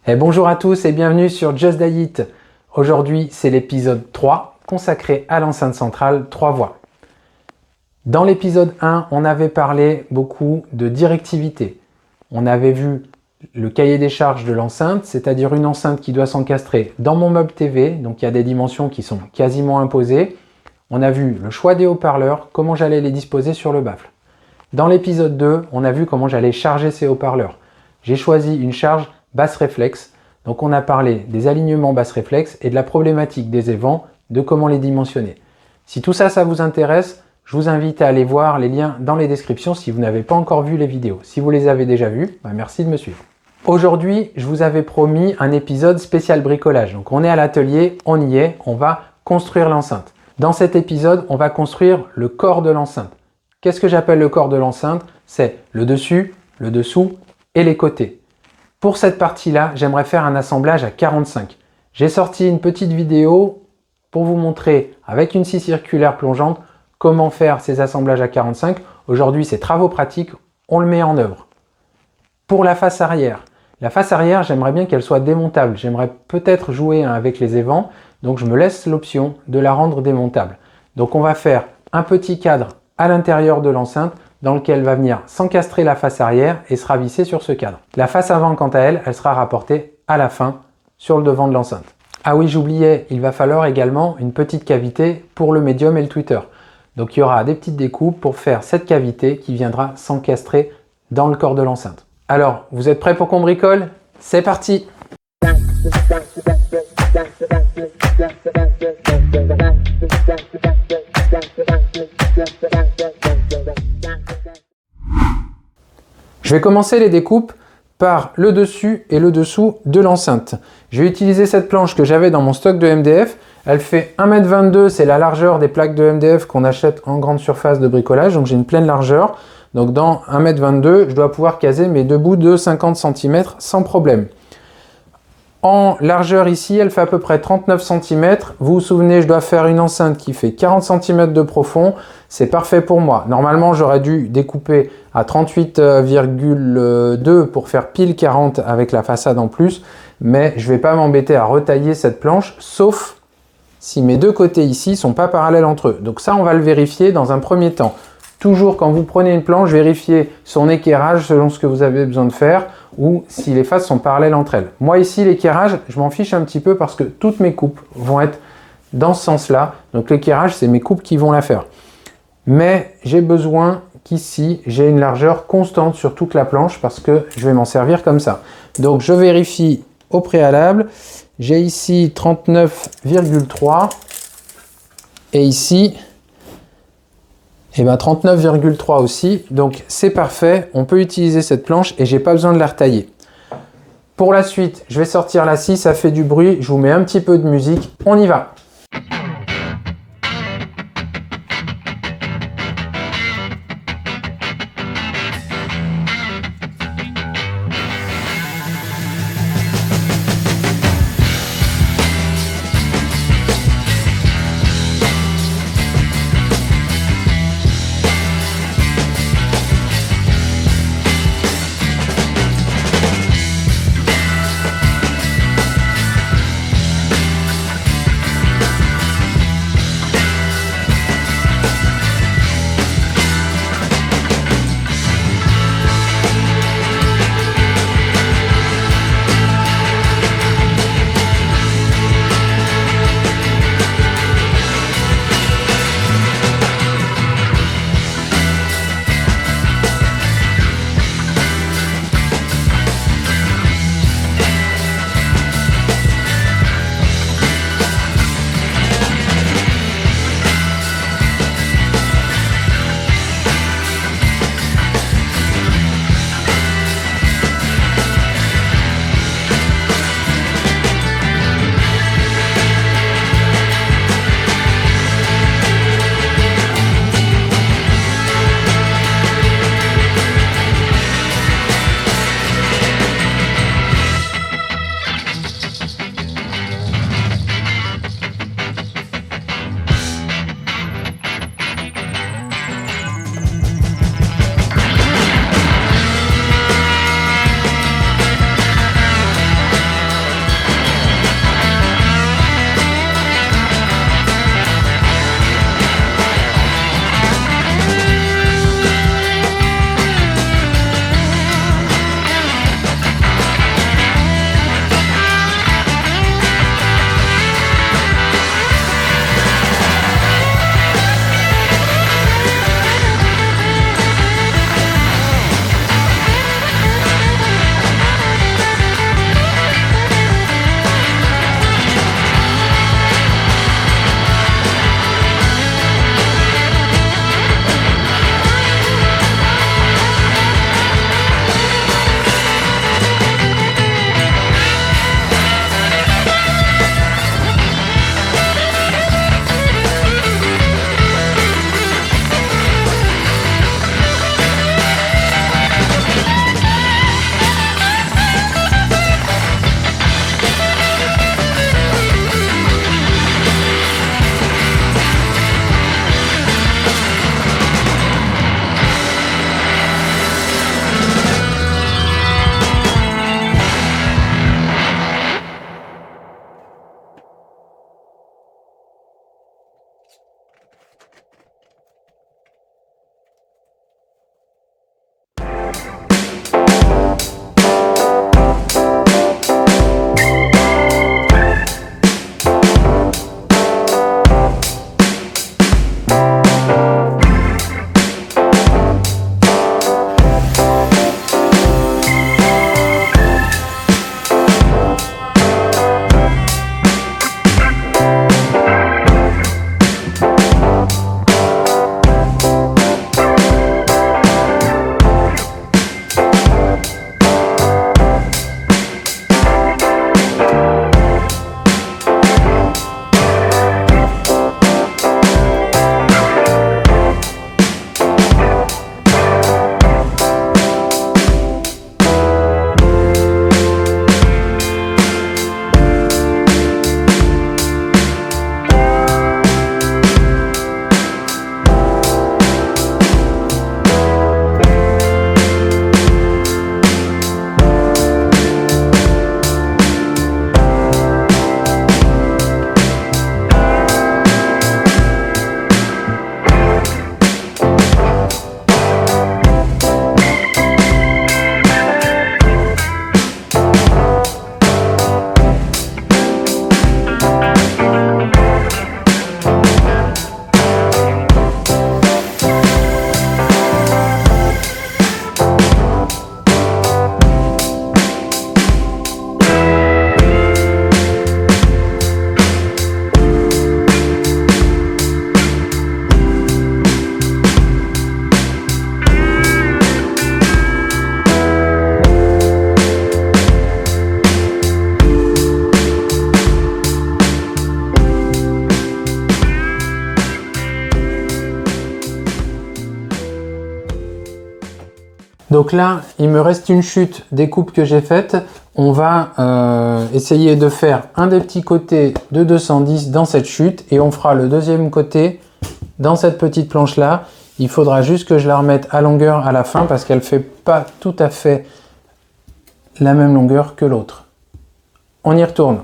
Et bonjour à tous et bienvenue sur Just Diet. Aujourd'hui, c'est l'épisode 3 consacré à l'enceinte centrale 3 voies. Dans l'épisode 1, on avait parlé beaucoup de directivité. On avait vu le cahier des charges de l'enceinte, c'est-à-dire une enceinte qui doit s'encastrer dans mon meuble TV, donc il y a des dimensions qui sont quasiment imposées. On a vu le choix des haut-parleurs, comment j'allais les disposer sur le baffle. Dans l'épisode 2, on a vu comment j'allais charger ces haut-parleurs. J'ai choisi une charge basse réflexe. Donc on a parlé des alignements basse réflexe et de la problématique des évents, de comment les dimensionner. Si tout ça, ça vous intéresse, je vous invite à aller voir les liens dans les descriptions si vous n'avez pas encore vu les vidéos. Si vous les avez déjà vues, merci de me suivre. Aujourd'hui, je vous avais promis un épisode spécial bricolage. Donc on est à l'atelier, on y est, on va construire l'enceinte. Dans cet épisode, on va construire le corps de l'enceinte. Qu'est-ce que j'appelle le corps de l'enceinte? C'est le dessus, le dessous et les côtés. Pour cette partie-là, j'aimerais faire un assemblage à 45. J'ai sorti une petite vidéo pour vous montrer avec une scie circulaire plongeante comment faire ces assemblages à 45. Aujourd'hui, c'est travaux pratiques, on le met en œuvre. Pour la face arrière, j'aimerais bien qu'elle soit démontable. J'aimerais peut-être jouer avec les évents, donc je me laisse l'option de la rendre démontable. Donc on va faire un petit cadre à l'intérieur de l'enceinte dans lequel va venir s'encastrer la face arrière et sera vissée sur ce cadre. La face avant, quant à elle, elle sera rapportée à la fin sur le devant de l'enceinte. Ah oui, j'oubliais, il va falloir également une petite cavité pour le médium et le tweeter. Donc il y aura des petites découpes pour faire cette cavité qui viendra s'encastrer dans le corps de l'enceinte. Alors, vous êtes prêts pour qu'on bricole? C'est parti! Je vais commencer les découpes par le dessus et le dessous de l'enceinte. Je vais utiliser cette planche que j'avais dans mon stock de MDF. Elle fait 1,22 m, c'est la largeur des plaques de MDF qu'on achète en grande surface de bricolage. Donc j'ai une pleine largeur. Donc dans 1,22 m, je dois pouvoir caser mes deux bouts de 50 cm sans problème. En largeur ici, elle fait à peu près 39 cm. Vous vous souvenez, je dois faire une enceinte qui fait 40 cm de profond. C'est parfait pour moi. Normalement, j'aurais dû découper à 38,2 pour faire pile 40 avec la façade en plus. Mais je ne vais pas m'embêter à retailler cette planche, sauf si mes deux côtés ici ne sont pas parallèles entre eux. Donc ça, on va le vérifier dans un premier temps. Toujours quand vous prenez une planche, vérifiez son équerrage selon ce que vous avez besoin de faire ou si les faces sont parallèles entre elles. Moi ici, l'équerrage, je m'en fiche un petit peu parce que toutes mes coupes vont être dans ce sens-là. Donc l'équerrage, c'est mes coupes qui vont la faire. Mais j'ai besoin qu'ici, j'ai une largeur constante sur toute la planche parce que je vais m'en servir comme ça. Donc je vérifie au préalable. J'ai ici 39,3 et ici 39,3 aussi, donc c'est parfait, on peut utiliser cette planche et j'ai pas besoin de la retailler. Pour la suite, je vais sortir la scie, ça fait du bruit, je vous mets un petit peu de musique, on y va. Donc là, il me reste une chute des coupes que j'ai faites. On va essayer de faire un des petits côtés de 210 dans cette chute et on fera le deuxième côté dans cette petite planche là. Il faudra juste que je la remette à longueur à la fin parce qu'elle fait pas tout à fait la même longueur que l'autre. On y retourne.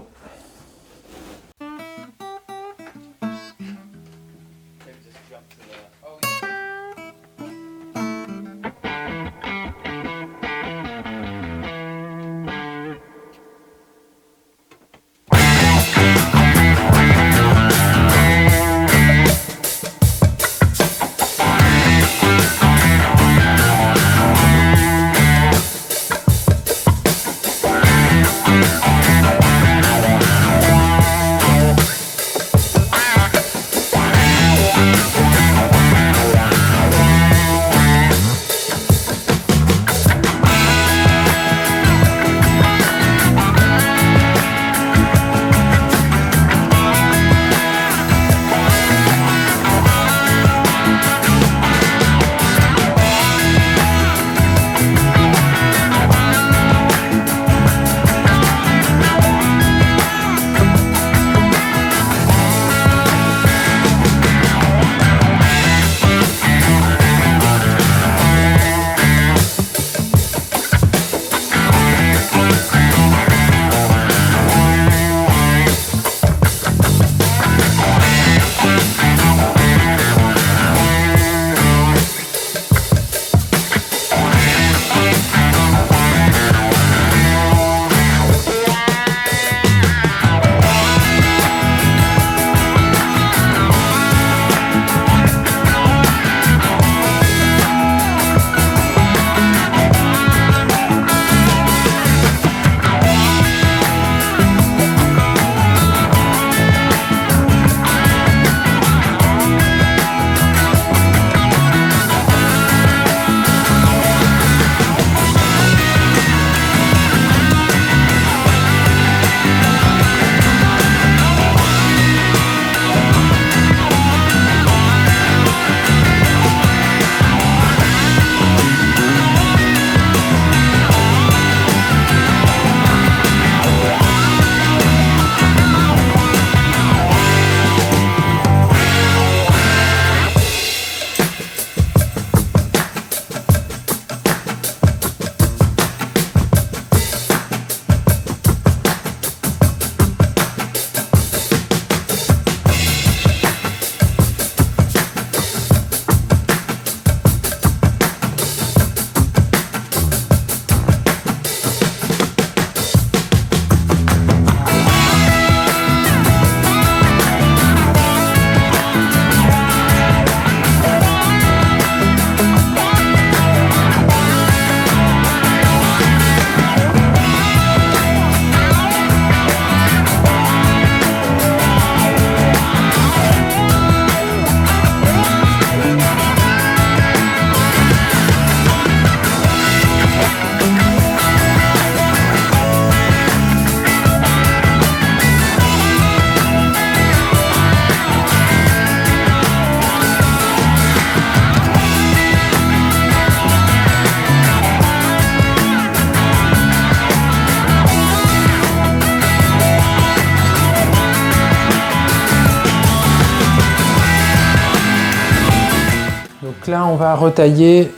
Là, on va retailler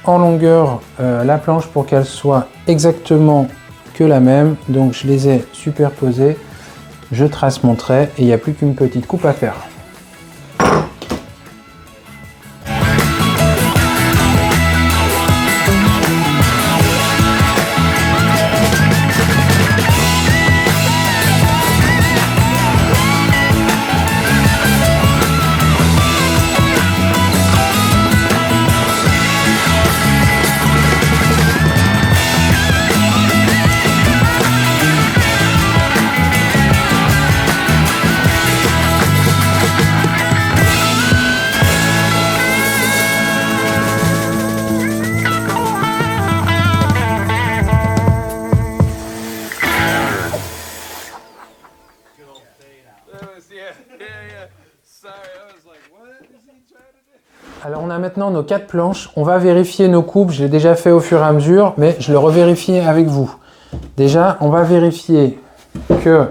en longueur la planche pour qu'elle soit exactement que la même. Donc, je les ai superposés. Je trace mon trait et il n'y a plus qu'une petite coupe à faire. Alors on a maintenant nos 4 planches, on va vérifier nos coupes, je l'ai déjà fait au fur et à mesure, mais je le revérifie avec vous. Déjà, on va vérifier que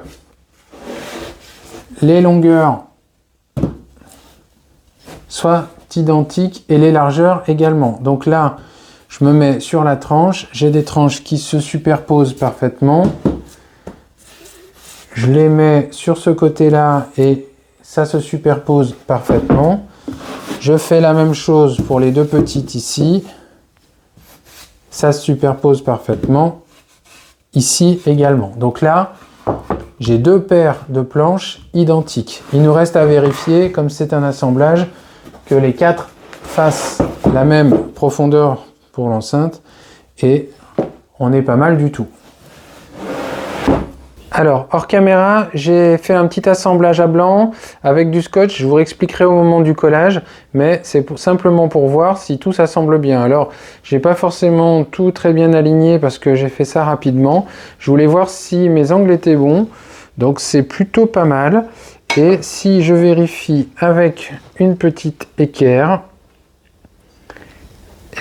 les longueurs soient identiques et les largeurs également. Donc là, je me mets sur la tranche, j'ai des tranches qui se superposent parfaitement. Je les mets sur ce côté-là et ça se superpose parfaitement. Je fais la même chose pour les deux petites ici. Ça se superpose parfaitement. Ici également. Donc là, j'ai 2 paires de planches identiques. Il nous reste à vérifier, comme c'est un assemblage, que les 4 fassent la même profondeur pour l'enceinte. Et on est pas mal du tout. Alors, hors caméra, j'ai fait un petit assemblage à blanc avec du scotch. Je vous réexpliquerai au moment du collage, mais c'est simplement pour voir si tout s'assemble bien. Alors, j'ai pas forcément tout très bien aligné parce que j'ai fait ça rapidement. Je voulais voir si mes angles étaient bons. Donc, c'est plutôt pas mal. Et si je vérifie avec une petite équerre,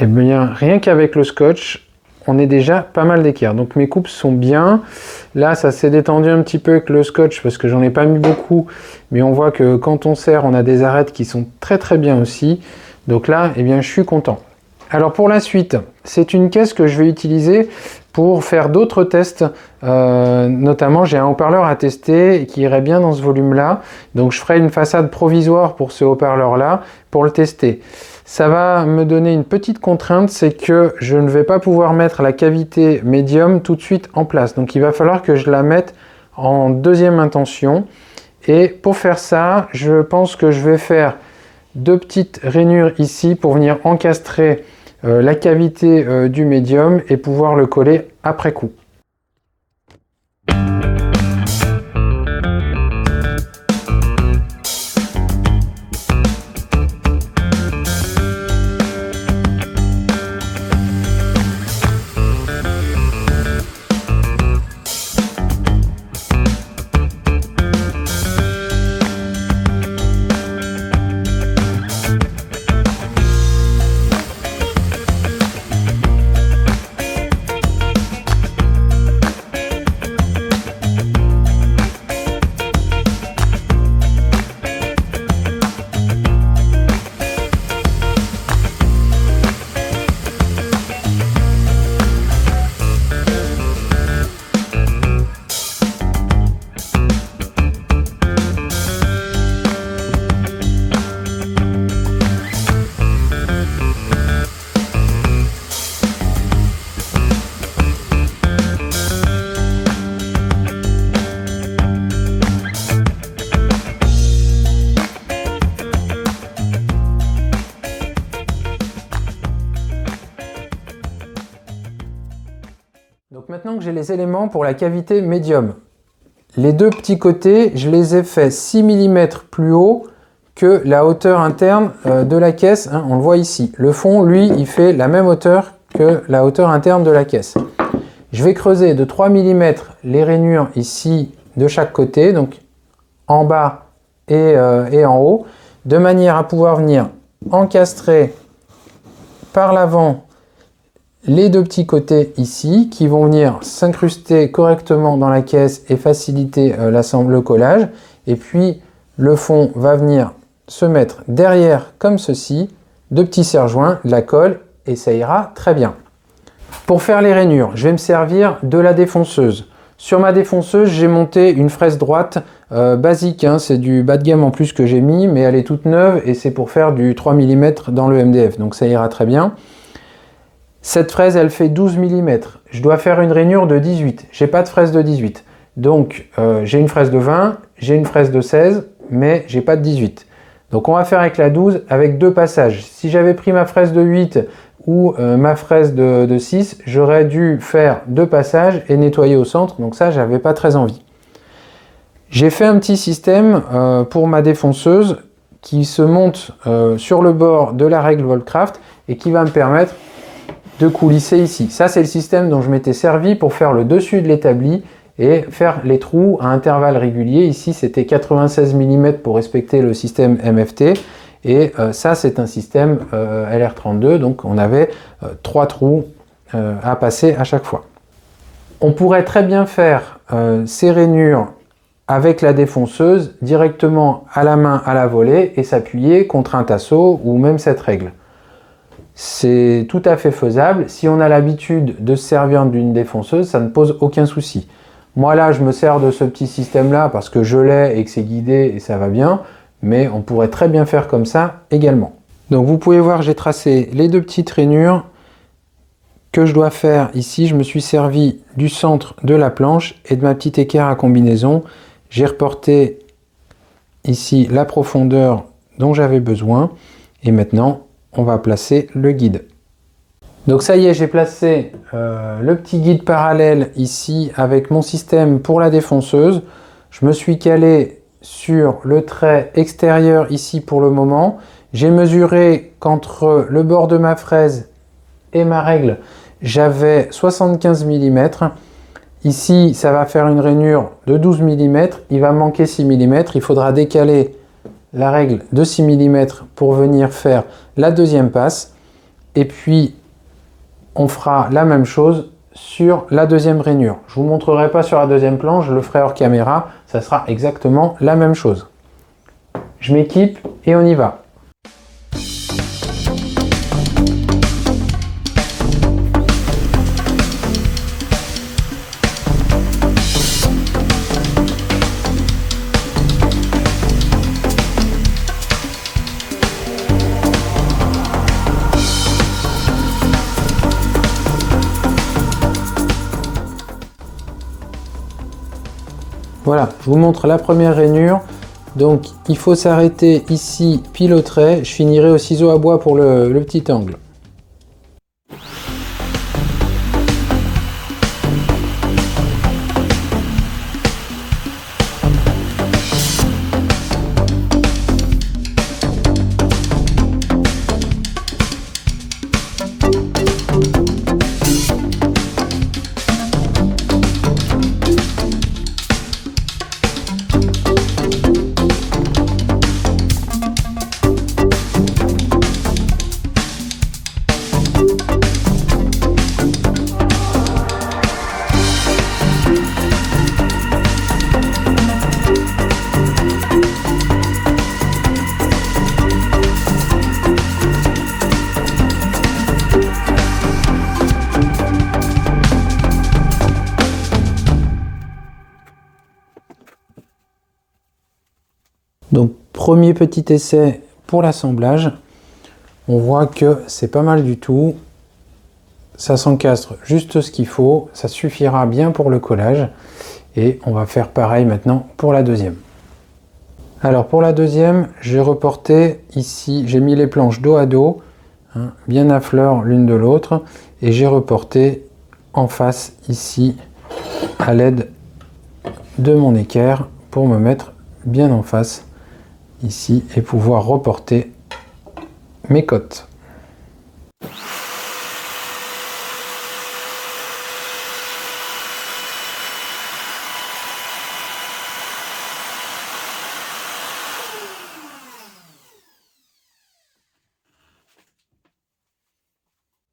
eh bien, rien qu'avec le scotch, on est déjà pas mal d'équerre. Donc mes coupes sont bien. Là, ça s'est détendu un petit peu avec le scotch parce que j'en ai pas mis beaucoup. Mais on voit que quand on serre, on a des arêtes qui sont très bien aussi. Donc là, eh bien, je suis content. Alors pour la suite, c'est une caisse que je vais utiliser pour faire d'autres tests. Notamment, j'ai un haut-parleur à tester qui irait bien dans ce volume-là. Donc je ferai une façade provisoire pour ce haut-parleur-là pour le tester. Ça va me donner une petite contrainte, c'est que je ne vais pas pouvoir mettre la cavité médium tout de suite en place. Donc il va falloir que je la mette en deuxième intention. Et pour faire ça, je pense que je vais faire 2 petites rainures ici pour venir encastrer la cavité du médium et pouvoir le coller après coup. Donc maintenant que j'ai les éléments pour la cavité médium, les 2 petits côtés, je les ai fait 6 mm plus haut que la hauteur interne de la caisse, hein, on le voit ici. Le fond, lui, il fait la même hauteur que la hauteur interne de la caisse. Je vais creuser de 3 mm les rainures ici de chaque côté, donc en bas et en haut, de manière à pouvoir venir encastrer par l'avant les 2 petits côtés ici qui vont venir s'incruster correctement dans la caisse et faciliter le collage. Et puis le fond va venir se mettre derrière comme ceci, 2 petits serre-joints, de la colle et ça ira très bien. Pour faire les rainures, je vais me servir de la défonceuse. Sur ma défonceuse, j'ai monté une fraise droite basique, hein, c'est du bas de gamme en plus que j'ai mis, mais elle est toute neuve et c'est pour faire du 3 mm dans le MDF, donc ça ira très bien. Cette fraise, elle fait 12 mm. Je dois faire une rainure de 18. J'ai pas de fraise de 18. Donc, j'ai une fraise de 20, j'ai une fraise de 16, mais j'ai pas de 18. Donc, on va faire avec la 12 avec 2 passages. Si j'avais pris ma fraise de 8 ou ma fraise de 6, j'aurais dû faire 2 passages et nettoyer au centre. Donc ça, j'avais pas très envie. J'ai fait un petit système pour ma défonceuse qui se monte sur le bord de la règle Voltcraft et qui va me permettre de coulisser ici. Ça, c'est le système dont je m'étais servi pour faire le dessus de l'établi et faire les trous à intervalles réguliers. Ici, c'était 96 mm pour respecter le système MFT. Et ça, c'est un système LR32, donc on avait 3 trous à passer à chaque fois. On pourrait très bien faire ces rainures avec la défonceuse directement à la main à la volée et s'appuyer contre un tasseau ou même cette règle. C'est tout à fait faisable. Si on a l'habitude de se servir d'une défonceuse, ça ne pose aucun souci. Moi là, je me sers de ce petit système-là parce que je l'ai et que c'est guidé et ça va bien, mais on pourrait très bien faire comme ça également. Donc vous pouvez voir, j'ai tracé les 2 petites rainures que je dois faire ici. Je me suis servi du centre de la planche et de ma petite équerre à combinaison. J'ai reporté ici la profondeur dont j'avais besoin et maintenant on va placer le guide. Donc ça y est, j'ai placé le petit guide parallèle ici avec mon système pour la défonceuse. Je me suis calé sur le trait extérieur ici pour le moment. J'ai mesuré qu'entre le bord de ma fraise et ma règle, j'avais 75 mm. Ici, ça va faire une rainure de 12 mm. Il va manquer 6 mm. Il faudra décaler la règle de 6 mm pour venir faire la deuxième passe. Et puis, on fera la même chose sur la deuxième rainure. Je ne vous montrerai pas sur la deuxième planche, je le ferai hors caméra. Ça sera exactement la même chose. Je m'équipe et on y va. Voilà, je vous montre la première rainure. Donc il faut s'arrêter ici pile au trait. Je finirai au ciseau à bois pour le petit angle. Donc premier petit essai pour l'assemblage. On voit que c'est pas mal du tout. Ça s'encastre juste ce qu'il faut. Ça suffira bien pour le collage. Et on va faire pareil maintenant pour la deuxième. Alors pour la deuxième, j'ai reporté ici, j'ai mis les planches dos à dos, hein, bien à fleur l'une de l'autre. Et j'ai reporté en face ici à l'aide de mon équerre pour me mettre bien en face ici et pouvoir reporter mes côtes.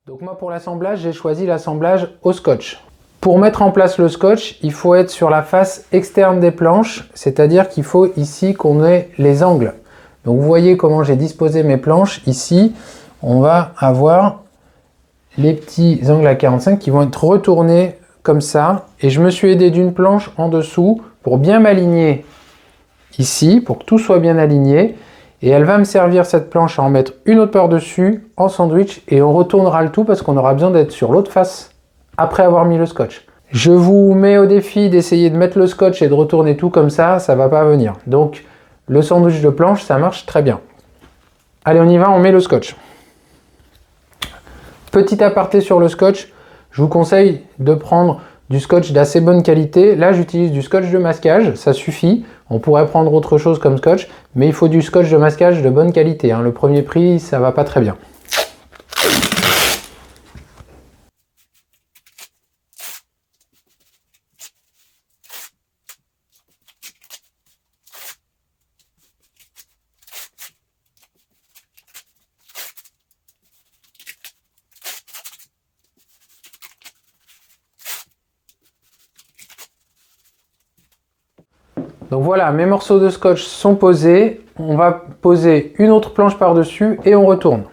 Donc moi pour l'assemblage, j'ai choisi l'assemblage au scotch. Pour mettre en place le scotch, il faut être sur la face externe des planches, c'est-à-dire qu'il faut ici qu'on ait les angles. Donc vous voyez comment j'ai disposé mes planches. Ici, on va avoir les petits angles à 45 qui vont être retournés comme ça. Et je me suis aidé d'une planche en dessous pour bien m'aligner ici, pour que tout soit bien aligné. Et elle va me servir cette planche à en mettre une autre par-dessus en sandwich et on retournera le tout parce qu'on aura besoin d'être sur l'autre face après avoir mis le scotch. Je vous mets au défi d'essayer de mettre le scotch et de retourner tout comme ça va pas venir. Donc le sandwich de planche, ça marche très bien. Allez, on y va, on met le scotch. Petit aparté sur le scotch, je vous conseille de prendre du scotch d'assez bonne qualité. Là, j'utilise du scotch de masquage, ça suffit. On pourrait prendre autre chose comme scotch, mais il faut du scotch de masquage de bonne qualité, hein. Le premier prix, ça va pas très bien. Donc voilà, mes morceaux de scotch sont posés. On va poser une autre planche par-dessus et on retourne.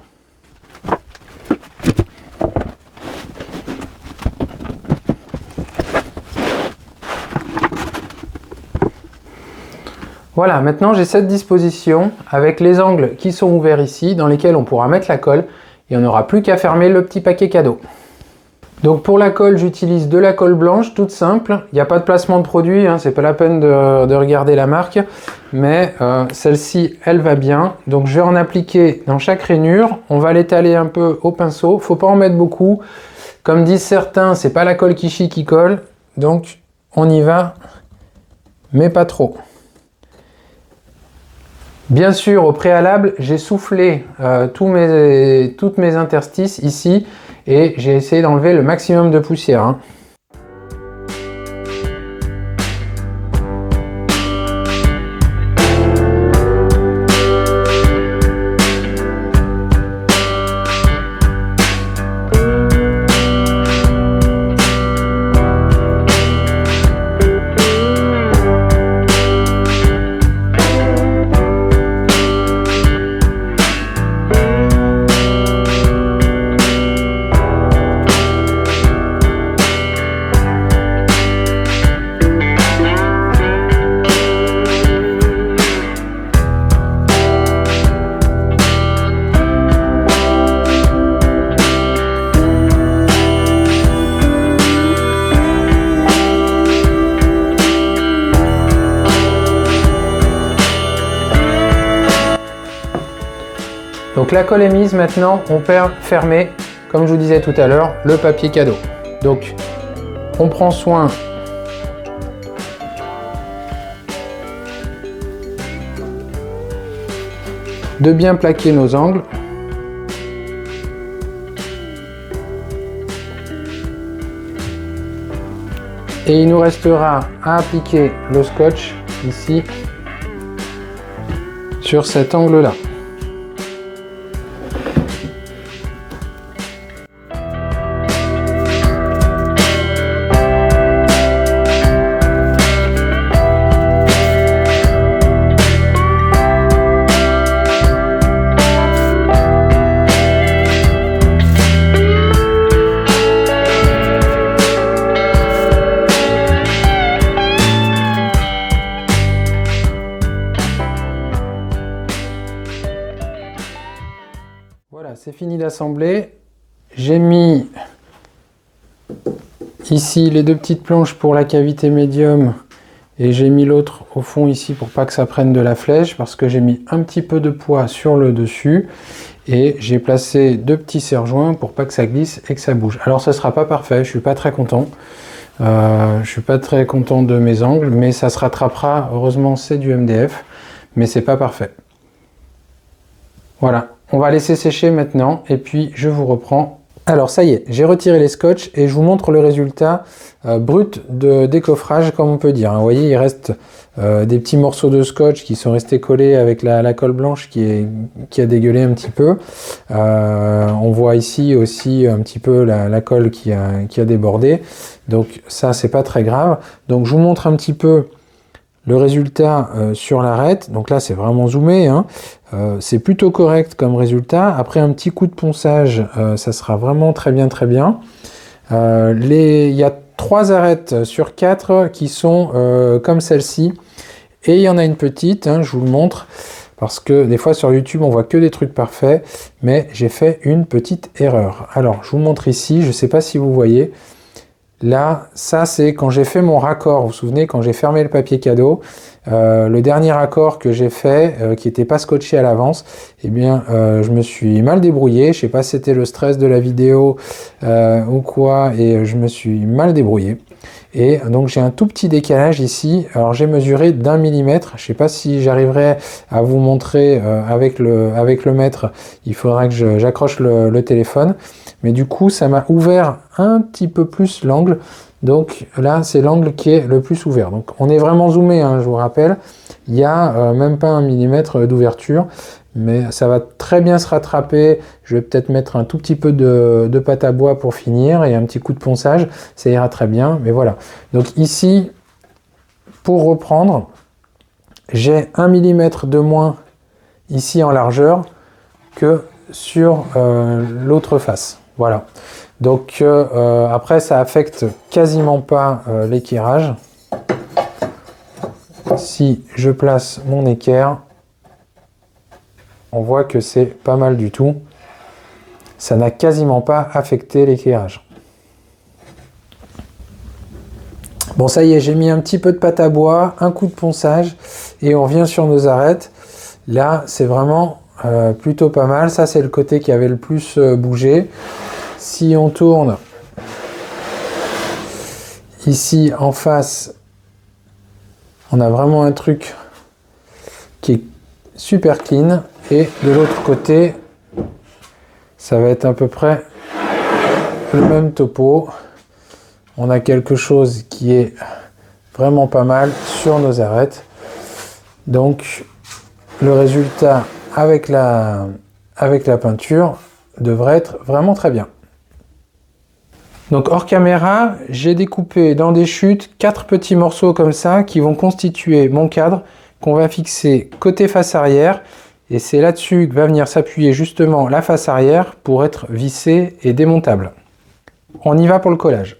Voilà, maintenant j'ai cette disposition avec les angles qui sont ouverts ici, dans lesquels on pourra mettre la colle et on n'aura plus qu'à fermer le petit paquet cadeau. Donc pour la colle, j'utilise de la colle blanche, toute simple. Il n'y a pas de placement de produit, hein, c'est pas la peine de regarder la marque, mais celle-ci, elle va bien. Donc je vais en appliquer dans chaque rainure. On va l'étaler un peu au pinceau. Faut pas en mettre beaucoup. Comme disent certains, c'est pas la colle qui chie qui colle. Donc on y va, mais pas trop. Bien sûr, au préalable, j'ai soufflé toutes mes interstices ici et j'ai essayé d'enlever le maximum de poussière, hein. Donc la colle est mise, maintenant on peut fermer, comme je vous disais tout à l'heure, le papier cadeau. Donc on prend soin de bien plaquer nos angles. Et il nous restera à appliquer le scotch ici sur cet angle-là. Voilà, c'est fini d'assembler. J'ai mis ici les deux petites planches pour la cavité médium et j'ai mis l'autre au fond ici pour pas que ça prenne de la flèche parce que j'ai mis un petit peu de poids sur le dessus et j'ai placé deux petits serre-joints pour pas que ça glisse et que ça bouge. Alors ce sera pas parfait, je suis pas très content. Je suis pas très content de mes angles, mais ça se rattrapera. Heureusement, c'est du MDF, mais c'est pas parfait. Voilà, on va laisser sécher maintenant et puis je vous reprends. Alors ça y est, j'ai retiré les scotch et je vous montre le résultat brut de décoffrage, comme on peut dire. Vous voyez, il reste des petits morceaux de scotch qui sont restés collés avec la colle blanche qui a dégueulé un petit peu. On voit ici aussi un petit peu la colle qui a débordé. Donc ça, c'est pas très grave. Donc je vous montre un petit peu le résultat sur l'arête. Donc là, c'est vraiment zoomé, hein. C'est plutôt correct comme résultat. Après un petit coup de ponçage, ça sera vraiment très bien, très bien. Il y a 3 arêtes sur 4 qui sont comme celle-ci. Et il y en a une petite, hein, je vous le montre, parce que des fois sur YouTube, on voit que des trucs parfaits, mais j'ai fait une petite erreur. Alors, je vous montre ici, je ne sais pas si vous voyez. Là, ça c'est quand j'ai fait mon raccord, vous vous souvenez, quand j'ai fermé le papier cadeau, le dernier raccord que j'ai fait, qui n'était pas scotché à l'avance, eh bien je me suis mal débrouillé, je sais pas si c'était le stress de la vidéo ou quoi, et je me suis mal débrouillé. Et donc j'ai un tout petit décalage ici, alors j'ai mesuré d'1 millimètre, je sais pas si j'arriverai à vous montrer avec le mètre, il faudra que j'accroche le téléphone, mais du coup ça m'a ouvert un petit peu plus l'angle, donc là c'est l'angle qui est le plus ouvert. Donc on est vraiment zoomé, hein, je vous rappelle, il n'y a même pas 1 millimètre d'ouverture, mais ça va très bien se rattraper. Je vais peut-être mettre un tout petit peu de pâte à bois pour finir et un petit coup de ponçage, ça ira très bien, mais voilà. Donc ici, pour reprendre, j'ai 1 mm de moins ici en largeur que sur l'autre face. Voilà. Donc après, ça affecte quasiment pas l'équerrage. Si je place mon équerre, on voit que c'est pas mal du tout. Ça n'a quasiment pas affecté l'équerrage. Bon, ça y est, j'ai mis un petit peu de pâte à bois, un coup de ponçage et on revient sur nos arêtes. Là, c'est vraiment plutôt pas mal. Ça, c'est le côté qui avait le plus bougé. Si on tourne ici en face, on a vraiment un truc qui est super clean. Et de l'autre côté, ça va être à peu près le même topo. On a quelque chose qui est vraiment pas mal sur nos arêtes. Donc le résultat avec la peinture devrait être vraiment très bien. Donc hors caméra, j'ai découpé dans des chutes 4 petits morceaux comme ça qui vont constituer mon cadre qu'on va fixer côté face arrière. Et c'est là-dessus que va venir s'appuyer justement la face arrière pour être vissée et démontable. On y va pour le collage.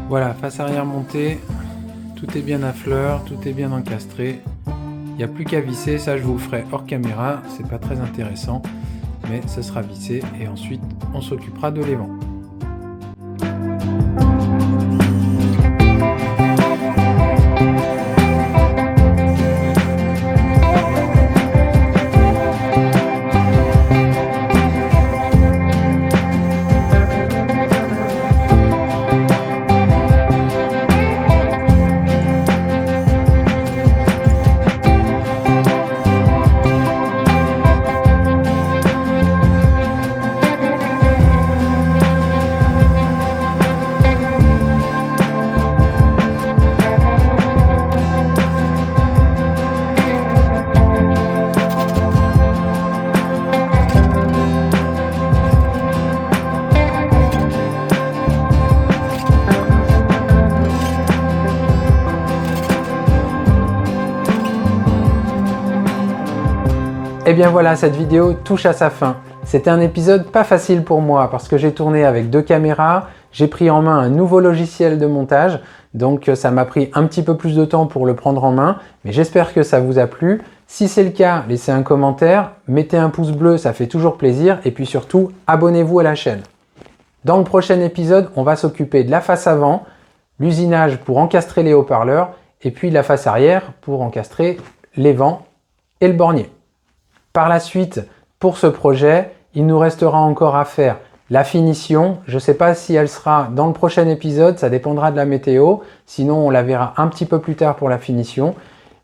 Voilà, face arrière montée, tout est bien à fleur, tout est bien encastré. Il n'y a plus qu'à visser, ça je vous le ferai hors caméra, c'est pas très intéressant, mais ce sera vissé et ensuite on s'occupera de l'évent. Et bien voilà, cette vidéo touche à sa fin. C'était un épisode pas facile pour moi parce que j'ai tourné avec 2 caméras, j'ai pris en main un nouveau logiciel de montage, donc ça m'a pris un petit peu plus de temps pour le prendre en main, mais j'espère que ça vous a plu. Si c'est le cas, laissez un commentaire, mettez un pouce bleu, ça fait toujours plaisir, et puis surtout, abonnez-vous à la chaîne. Dans le prochain épisode, on va s'occuper de la face avant, l'usinage pour encastrer les haut-parleurs, et puis la face arrière pour encastrer l'évent et le bornier. Par la suite, pour ce projet, il nous restera encore à faire la finition. Je ne sais pas si elle sera dans le prochain épisode, ça dépendra de la météo. Sinon, on la verra un petit peu plus tard pour la finition.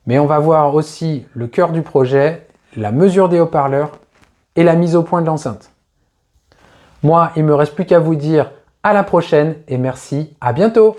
Mais on va voir aussi le cœur du projet, la mesure des haut-parleurs et la mise au point de l'enceinte. Moi, il ne me reste plus qu'à vous dire à la prochaine et merci, à bientôt!